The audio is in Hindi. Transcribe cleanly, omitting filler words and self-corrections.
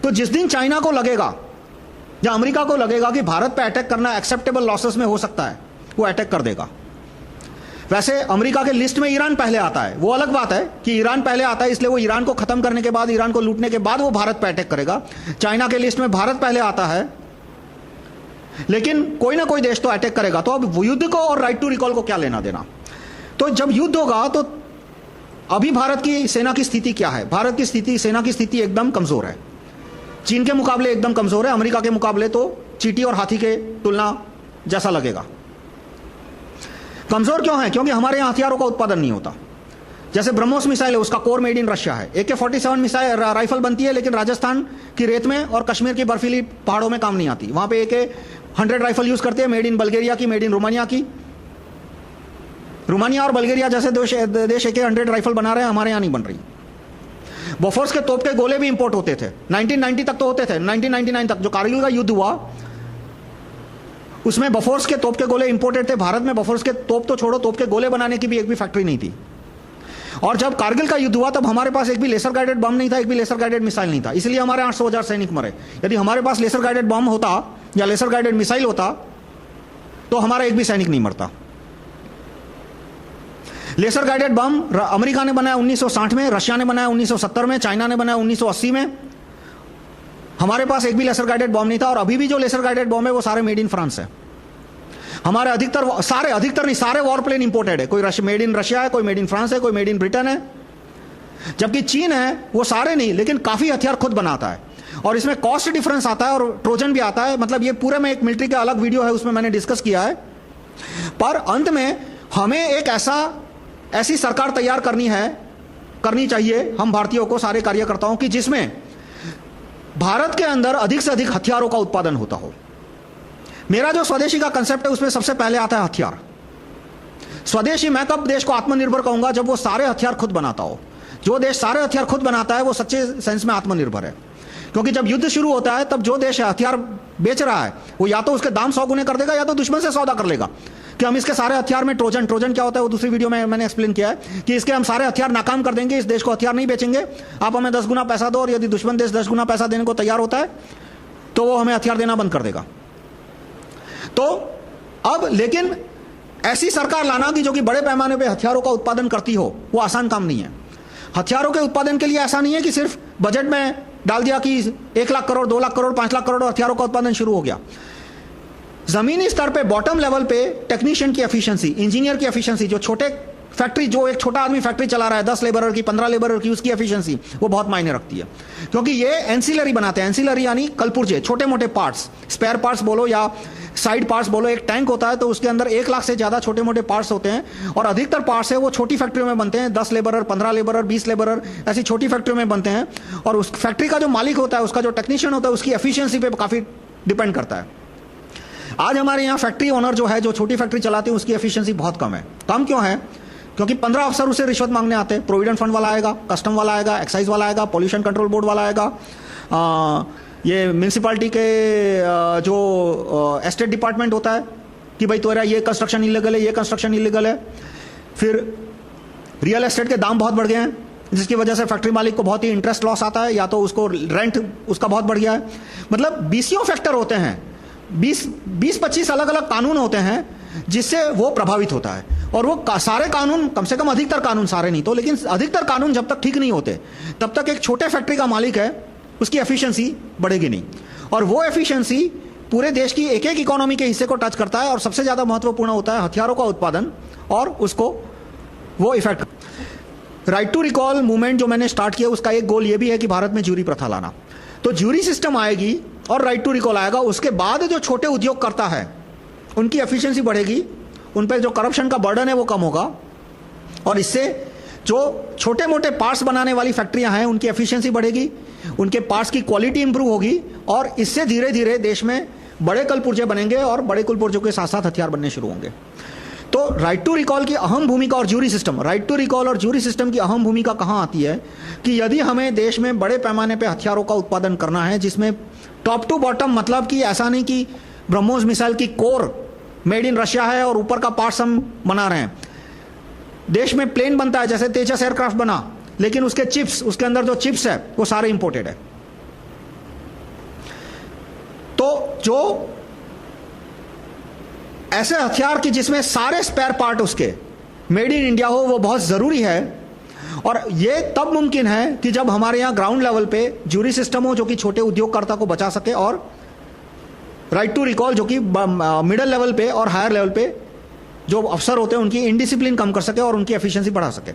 तो जिस दिन चाइना को लगेगा या अमेरिका को लगेगा कि भारत पे अटैक करना एक्सेप्टेबल लॉसेस में हो सकता है, वो अटैक कर देगा। वैसे अमेरिका के लिस्ट में ईरान पहले आता है, वो अलग बात है कि ईरान पहले आता है, इसलिए वो ईरान को खत्म करने के बाद, ईरान को लूटने के बाद वो भारत पे अटैक करेगा। चाइना के लिस्ट में भारत पहले आता है, लेकिन कोई ना कोई देश तो अटैक करेगा। तो अब युद्ध को और राइट टू रिकॉल को क्या लेना देना? तो जब युद्ध होगा तो अभी भारत की सेना की स्थिति क्या है? भारत की स्थिति, सेना की स्थिति एकदम कमजोर है, चीन के मुकाबले एकदम कमजोर है, अमेरिका के मुकाबले तो चींटी और हाथी के तुलना जैसा लगेगा। कमजोर क्यों है? क्योंकि हमारे यहां हथियारों का उत्पादन नहीं होता। जैसे ब्रह्मोस मिसाइल है, उसका कोर मेड इन रशिया है। AK-47 मिसाइल राइफल बनती है, लेकिन राजस्थान की रेत में और कश्मीर की बर्फीली पहाड़ों में काम नहीं आती। वहां पे AK-100 राइफल यूज करते हैं, मेड इन बल्गेरिया की, मेड इन रोमानिया की। रोमानिया और बल्गेरिया जैसे देश AK-100 राइफल बना रहे हैं, हमारे यहां नहीं बन रही। बोफोर्स के तोप के गोले भी इंपोर्ट होते थे, 1990 तक तो होते थे, 1999 तक जो कारगिल का युद्ध हुआ उसमें बोफोर्स के तोप के गोले इंपोर्टेड थे। भारत में बोफोर्स के तोप तो छोड़ो, तोप के गोले बनाने की भी एक भी फैक्ट्री नहीं थी। और जब कारगिल का युद्ध हुआ तब हमारे पास एक भी लेसर गाइडेड बम नहीं था, एक भी लेसर गाइडेड मिसाइल नहीं था, इसलिए हमारे 800,000 सैनिक मरे। यदि हमारे पास लेसर गाइडेड बम होता या लेसर गाइडेड मिसाइल होता तो हमारा एक भी सैनिक नहीं मरता। लेसर गाइडेड बम अमेरिका ने बनाया 1960 में, रशिया ने बनाया 1970 में, चाइना ने बनाया 1980 में। हमारे पास एक भी लेसर गाइडेड बम नहीं था। और अभी भी जो लेसर गाइडेड बम है वो सारे मेड इन फ्रांस है। हमारे अधिकतर नहीं, सारे वॉर प्लेन इंपोर्टेड है। कोई मेड इन रशिया है, कोई मेड इन फ्रांस है, कोई मेड इन ब्रिटेन है। जबकि चीन है वो सारे नहीं, लेकिन काफी हथियार खुद बनाता है। और इसमें कॉस्ट डिफरेंस आता है और ट्रोजन भी आता है। मतलब ये पूरे में एक मिलिट्री का अलग वीडियो है, उसमें मैंने डिस्कस किया है। पर अंत में हमें एक ऐसी सरकार तैयार करनी चाहिए हम भारतीयों को, सारे कार्यकर्ताओं की, जिसमें भारत के अंदर अधिक से अधिक हथियारों का उत्पादन होता हो। मेरा जो स्वदेशी का कंसेप्ट है उसमें सबसे पहले आता है हथियार। स्वदेशी मैं कब देश को आत्मनिर्भर कहूंगा? जब वो सारे हथियार खुद बनाता हो। जो देश सारे हथियार खुद बनाता है वो सच्चे सेंस में आत्मनिर्भर है। क्योंकि जब युद्ध शुरू होता है तब जो देश हथियार बेच रहा है वो या तो उसके दाम 100 गुने कर देगा या तो दुश्मन से सौदा कर लेगा कि हम इसके सारे हथियार में ट्रोजन क्या होता है वो दूसरी वीडियो में मैंने एक्सप्लेन किया है कि इसके हम सारे हथियार नाकाम कर देंगे, इस देश को हथियार नहीं बेचेंगे, आप हमें 10 गुना पैसा दो। और यदि दुश्मन देश 10 गुना पैसा देने को तैयार होता है तो वो हमें हथियार देना बंद कर देगा। तो अब लेकिन ऐसी सरकार लाना कि जो कि बड़े पैमाने पे हथियारों का उत्पादन करती हो, वो आसान काम नहीं है। हथियारों के उत्पादन के लिए ऐसा नहीं है कि सिर्फ बजट में डाल दिया कि 1 लाख करोड़, 2 लाख करोड़, 5 लाख करोड़ हथियारों का उत्पादन शुरू हो गया। जमीनी स्तर पे, बॉटम लेवल पे टेक्नीशियन की एफिशिएंसी, इंजीनियर की एफिशिएंसी, जो छोटे फैक्ट्री, जो एक छोटा आदमी फैक्ट्री चला रहा है 10 लेबरर की, 15 लेबरर की, उसकी एफिशिएंसी वो बहुत मायने रखती है। क्योंकि ये एंसिलरी बनाते हैं। एंसिलरी यानी कलपुर्जे, छोटे मोटे पार्ट्स, स्पेयर पार्ट्स बोलो या साइड पार्ट्स बोलो। एक टैंक होता है तो उसके अंदर 1 लाख से ज्यादा छोटे मोटे पार्ट्स होते हैं और अधिकतर पार्ट्स है वो छोटी फैक्ट्रियों में बनते हैं। 10 लेबरर, 15 लेबरर, 20 लेबरर, ऐसी छोटी फैक्ट्रियों में बनते हैं। और उस फैक्ट्री का जो मालिक होता है, उसका जो टेक्नीशियन होता है, उसकी एफिशिएंसी पे काफी डिपेंड करता है। आज हमारे यहाँ फैक्ट्री ओनर जो है, जो छोटी फैक्ट्री चलाते हैं, उसकी एफिशिएंसी बहुत कम है। कम क्यों है? क्योंकि 15 अफसर उसे रिश्वत मांगने आते हैं। प्रोविडेंट फंड वाला आएगा, कस्टम वाला आएगा, एक्साइज वाला आएगा, पॉल्यूशन कंट्रोल बोर्ड वाला आएगा, ये म्यूनिसिपैलिटी के जो एस्टेट डिपार्टमेंट होता है कि भाई तुम्हारा ये कंस्ट्रक्शन इलीगल है, ये कंस्ट्रक्शन इलीगल है। फिर रियल एस्टेट के दाम बहुत बढ़ गए हैं, जिसकी वजह से फैक्ट्री मालिक को बहुत ही इंटरेस्ट लॉस आता है, या तो उसको रेंट उसका बहुत बढ़ गया है। मतलब 20 फैक्टर होते हैं, 20-25 अलग अलग कानून होते हैं जिससे वो प्रभावित होता है। और वो सारे कानून, कम से कम अधिकतर कानून, सारे नहीं तो, लेकिन अधिकतर कानून जब तक ठीक नहीं होते तब तक एक छोटे फैक्ट्री का मालिक है उसकी एफिशिएंसी बढ़ेगी नहीं। और वो एफिशिएंसी पूरे देश की एक एक इकोनॉमी के हिस्से को टच करता है। और सबसे ज्यादा महत्वपूर्ण होता है हथियारों का उत्पादन और उसको वो effect. Right to recall movement जो मैंने स्टार्ट किया, उसका एक गोल ये भी है कि भारत में ज्यूरी प्रथा लाना। तो ज्यूरी सिस्टम आएगी और राइट टू रिकॉल आएगा, उसके बाद जो छोटे उद्योग करता है उनकी एफिशिएंसी बढ़ेगी, उन पर जो करप्शन का बर्डन है वो कम होगा। और इससे जो छोटे मोटे पार्ट्स बनाने वाली फैक्ट्रियां हैं उनकी एफिशिएंसी बढ़ेगी, उनके पार्ट्स की क्वालिटी इंप्रूव होगी। और इससे धीरे धीरे देश में बड़े कलपुर्जे बनेंगे और बड़े कलपुर्जों के साथ साथ हथियार बनने शुरू होंगे। तो राइट टू रिकॉल की अहम भूमिका और jury system, right to recall और ज्यूरी सिस्टम की अहम भूमिका कहां आती है कि यदि हमें देश में बड़े पैमाने पर हथियारों का उत्पादन करना है, जिसमें टॉप टू बॉटम, मतलब कि ऐसा नहीं कि ब्रह्मोस मिसाइल की कोर मेड इन रशिया है और ऊपर का पार्ट्स हम बना रहे हैं। देश में प्लेन बनता है, जैसे तेजस एयरक्राफ्ट बना, लेकिन उसके चिप्स, उसके अंदर जो चिप्स है वो सारे इंपोर्टेड है। जो ऐसे हथियार की जिसमें सारे स्पेयर पार्ट उसके मेड इन इंडिया हो, वो बहुत जरूरी है। और ये तब मुमकिन है कि जब हमारे यहां ग्राउंड लेवल पे ज्यूरी सिस्टम हो जो कि छोटे उद्योगकर्ता को बचा सके, और राइट टू रिकॉल जो कि मिडिल लेवल पे और हायर लेवल पे जो अफसर होते हैं उनकी इनडिसिप्लिन कम कर सके और उनकी एफिशिएंसी बढ़ा सके।